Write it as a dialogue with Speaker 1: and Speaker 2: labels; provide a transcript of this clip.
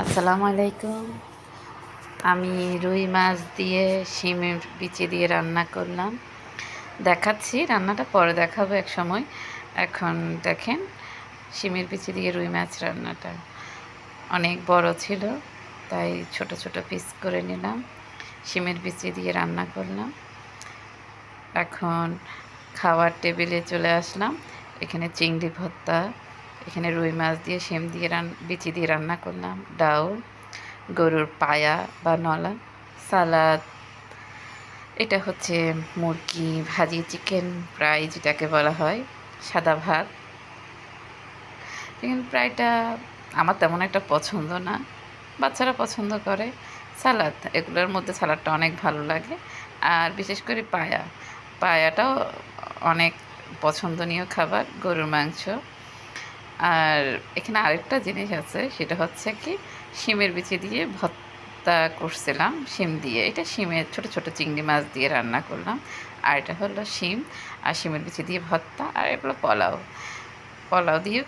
Speaker 1: আসসালামু আলাইকুম। আমি রুই মাছ দিয়ে শিমের বিচি দিয়ে রান্না করলাম। দেখাচ্ছি, রান্নাটা পরে দেখাবো এক সময়। এখন দেখেন শিমের বিচি দিয়ে রুই মাছ রান্নাটা। অনেক বড় ছিল, তাই ছোট ছোট পিস করে নিলাম। শিমের বিচি দিয়ে রান্না করলাম। এখন খাওয়ার টেবিলে চলে আসলাম। এখানে চিংড়ি ভর্তা, এখানে রুই মাছ দিয়ে শিম দিয়ে বিচি দিয়ে রান্না করলাম, ডাউল, গরুর পায়া বা নলা, সালাদ, এটা হচ্ছে মুরগি ভাজি, চিকেন ফ্রাই যেটাকে বলা হয়, সাদা ভাত। চিকেন ফ্রাইটা আমার তেমন একটা পছন্দ না, বাচ্চারা পছন্দ করে। সালাদ, এগুলোর মধ্যে সালাদটা অনেক ভালো লাগে। আর বিশেষ করে পায়াটাও অনেক পছন্দনীয় খাবার, গরুর মাংস। আর এখানে আরেকটা জিনিস আছে, সেটা হচ্ছে কি, শিমের বিচি দিয়ে ভর্তা করছিলাম, শিম দিয়ে। এটা শিমের ছোট ছোট চিংড়ি মাছ দিয়ে রান্না করলাম। আর এটা হলো শিম আর শিমের বিচি দিয়ে ভর্তা। আর এগুলো পোলাও দিয়েও